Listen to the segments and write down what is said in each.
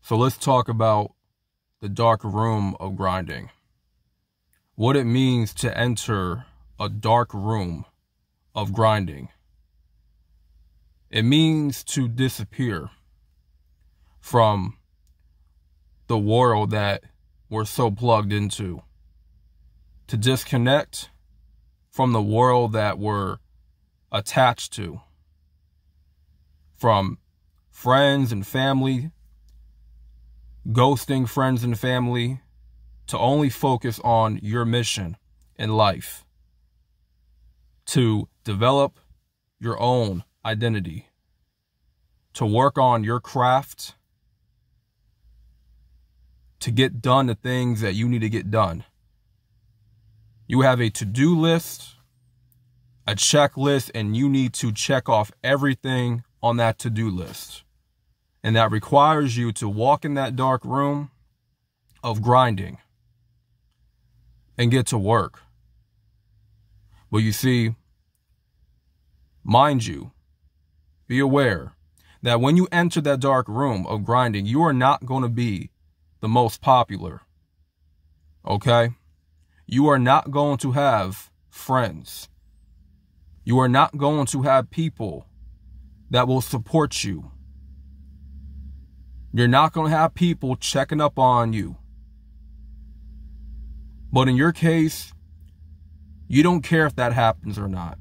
So let's talk about the dark room of grinding. What it means to enter a dark room of grinding. It means to disappear from the world that we're so plugged into. To disconnect from the world that we're attached to. From friends and family, ghosting friends and family, to only focus on your mission in life. To develop your own identity. To work on your craft. To get done the things that you need to get done. You have a to-do list, a checklist, and you need to check off everything on that to-do list. And that requires you to walk in that dark room of grinding and get to work. But you see, mind you, be aware that when you enter that dark room of grinding, you are not going to be the most popular. Okay? You are not going to have friends. You are not going to have people that will support you. You're not going to have people checking up on you. But in your case, you don't care if that happens or not.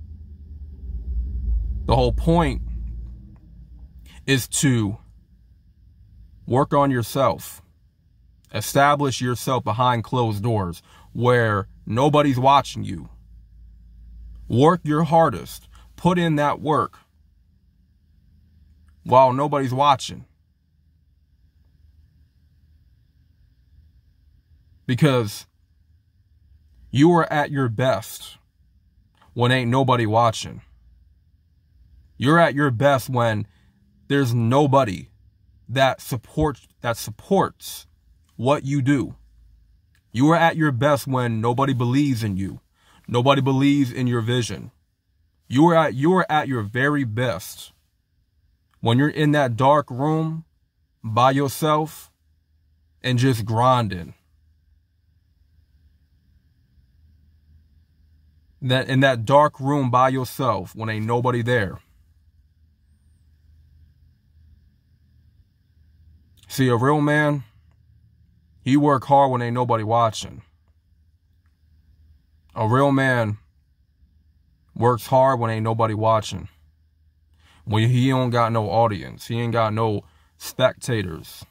The whole point is to work on yourself. Establish yourself behind closed doors where nobody's watching you. Work your hardest. Put in that work while nobody's watching. Because you are at your best when ain't nobody watching. You're at your best when there's nobody that supports what you do. You are at your best when nobody believes in you. Nobody believes in your vision. You are at your very best when you're in that dark room by yourself and just grinding. That in that dark room by yourself when ain't nobody there. See, a real man, he work hard when ain't nobody watching. A real man works hard when ain't nobody watching. When he don't got no audience. He ain't got no spectators.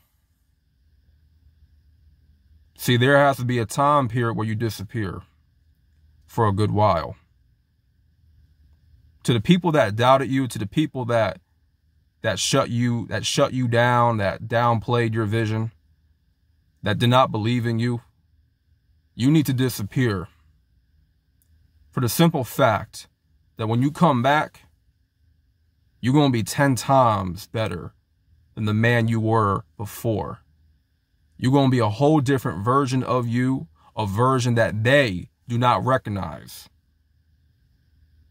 See, there has to be a time period where you disappear for a good while. To the people that doubted you, to the people that shut you down, that downplayed your vision, that did not believe in you, you need to disappear. For the simple fact that when you come back, you're going to be 10 times better than the man you were before. You're going to be a whole different version of you, a version that they do not recognize.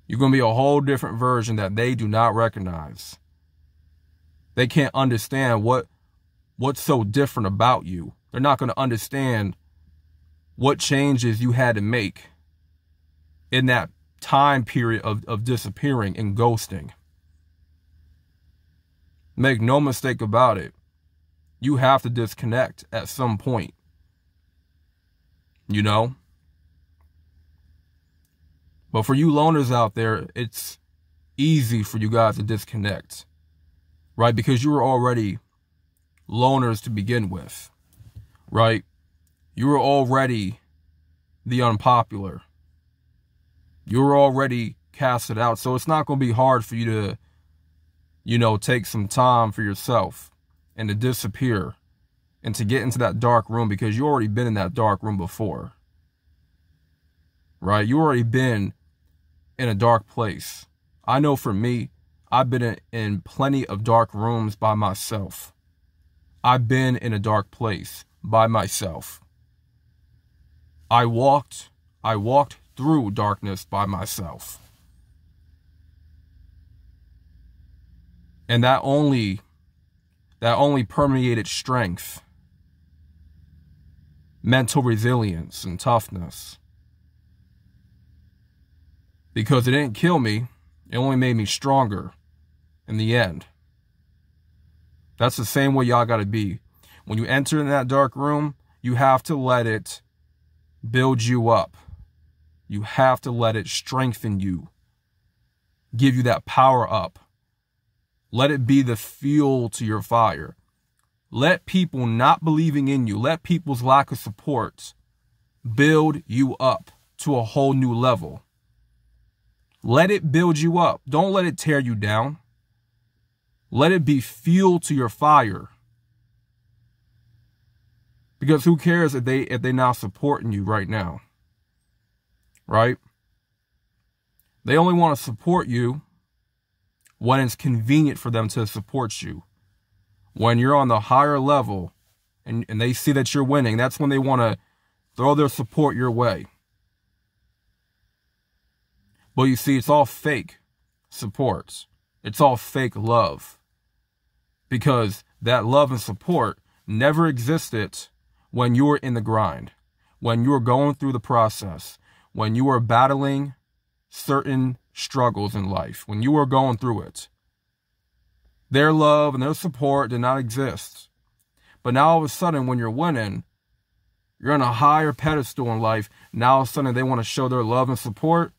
You're going to be a whole different version that they do not recognize. They can't understand what's so different about you. They're not going to understand what changes you had to make in that time period of disappearing and ghosting. Make no mistake about it. You have to disconnect at some point. You know? But for you loners out there, it's easy for you guys to disconnect. Right? Because you were already loners to begin with. Right? You were already the unpopular. You were already casted out. So it's not going to be hard for you to, take some time for yourself and to disappear and to get into that dark room because you already been in that dark room before. Right? You already been in a dark place. I know for me, I've been in plenty of dark rooms by myself. I've been in a dark place by myself. I walked through darkness by myself. And that only that only permeated strength, mental resilience, and toughness. Because it didn't kill me, it only made me stronger in the end. That's the same way y'all gotta be. When you enter in that dark room, you have to let it build you up. You have to let it strengthen you, give you that power up. Let it be the fuel to your fire. Let people not believing in you, let people's lack of support build you up to a whole new level. Let it build you up. Don't let it tear you down. Let it be fuel to your fire. Because who cares if they're not supporting you right now? Right? They only want to support you when it's convenient for them to support you. When you're on the higher level and they see that you're winning, that's when they want to throw their support your way. But you see, it's all fake support. It's all fake love. Because that love and support never existed when you were in the grind, when you were going through the process, when you were battling certain struggles in life, when you were going through it. Their love and their support did not exist. But now all of a sudden, when you're winning, you're on a higher pedestal in life. Now all of a sudden, they want to show their love and support.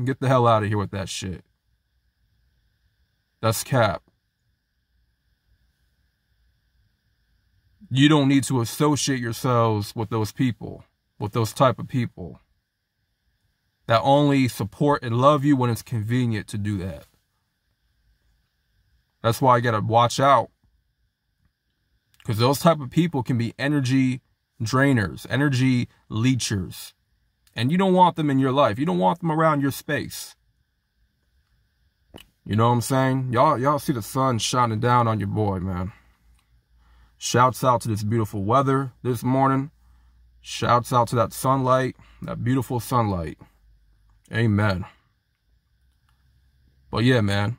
Get the hell out of here with that shit. That's cap. You don't need to associate yourselves with those people, with those type of people that only support and love you when it's convenient to do that. That's why you got to watch out. Because those type of people can be energy drainers, energy leechers. And you don't want them in your life. You don't want them around your space. You know what I'm saying? Y'all see the sun shining down on your boy, man. Shouts out to this beautiful weather this morning. Shouts out to that sunlight, that beautiful sunlight. Amen. But yeah, man.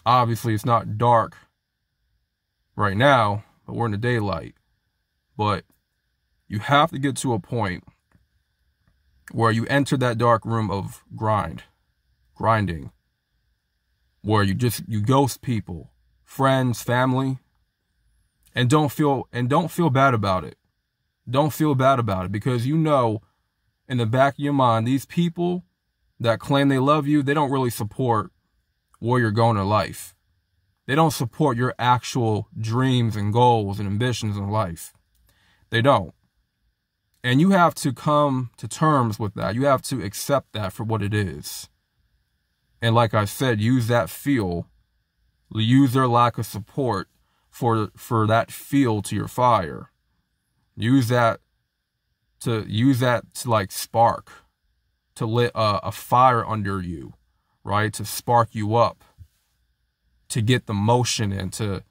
Obviously, it's not dark right now, but we're in the daylight. But you have to get to a point where you enter that dark room of grinding, where you ghost people, friends, family, and don't feel bad about it. Don't feel bad about it, because you know in the back of your mind, these people that claim they love you, they don't really support where you're going in life. They don't support your actual dreams and goals and ambitions in life. They don't. And you have to come to terms with that. You have to accept that for what it is. And like I said, use that fuel, use their lack of support for that fuel to your fire. Use that to like spark, to lit a fire under you, right? To spark you up, to get the motion in, to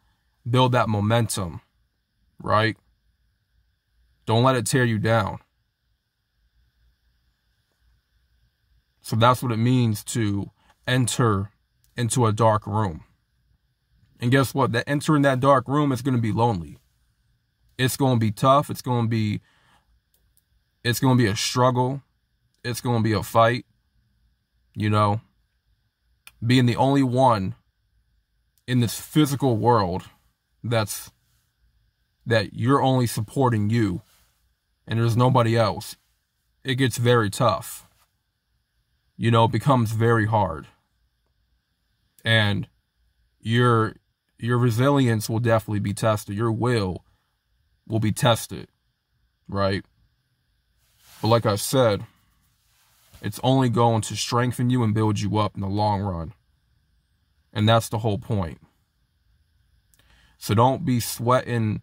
build that momentum, right? Don't let it tear you down. So that's what it means to enter into a dark room. And guess what? That entering that dark room is going to be lonely. It's going to be tough. It's going to be a struggle. It's going to be a fight. You know, being the only one in this physical world that you're only supporting you and there's nobody else. It gets very tough. You know, it becomes very hard. And your resilience will definitely be tested. Your will be tested, right? But like I said, it's only going to strengthen you and build you up in the long run. And that's the whole point. So don't be sweating,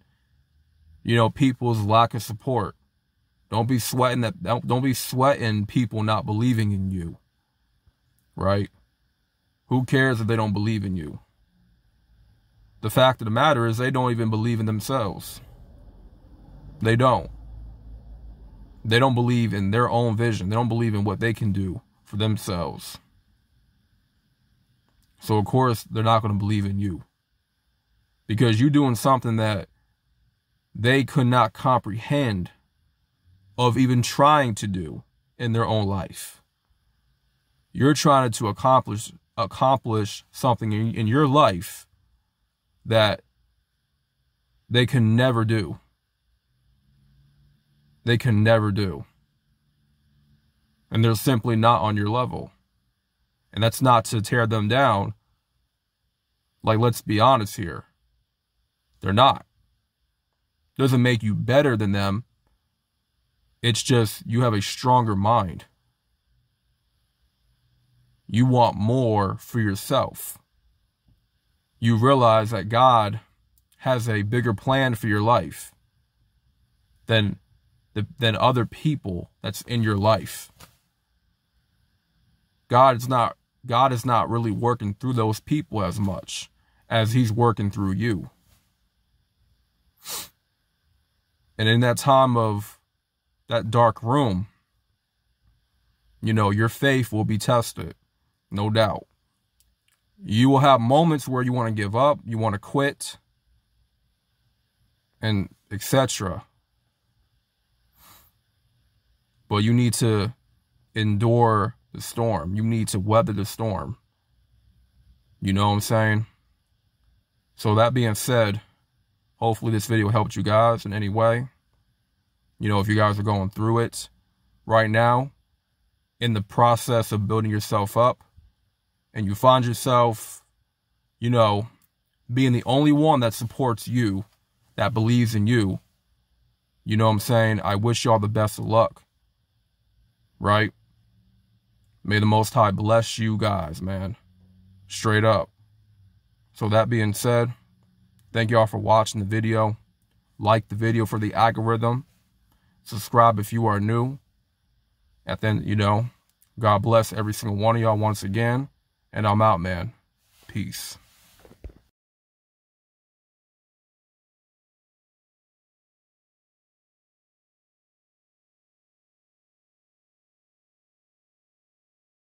you know, people's lack of support. Don't be sweating people not believing in you, right? Who cares if they don't believe in you? The fact of the matter is they don't even believe in themselves. They don't. They don't believe in their own vision. They don't believe in what they can do for themselves. So, of course, they're not going to believe in you. because you're doing something that they could not comprehend of even trying to do in their own life. You're trying to accomplish something in your life that they can never do. They can never do. And they're simply not on your level. And that's not to tear them down. Like, let's be honest here. They're not. Doesn't make you better than them. It's just you have a stronger mind. You want more for yourself. You realize that God has a bigger plan for your life than other people that's in your life. God is not really working through those people as much as he's working through you. And in that time of that dark room, your faith will be tested, no doubt. You will have moments where you want to give up, you want to quit, and etc. But you need to endure the storm. You need to weather the storm. You know what I'm saying? So that being said, hopefully this video helped you guys in any way. If you guys are going through it right now, in the process of building yourself up, and you find yourself, being the only one that supports you, that believes in you, you know what I'm saying? I wish y'all the best of luck. Right? May the Most High bless you guys, man. Straight up. So that being said, thank y'all for watching the video. Like the video for the algorithm. Subscribe if you are new. And then, God bless every single one of y'all once again. And I'm out, man. Peace.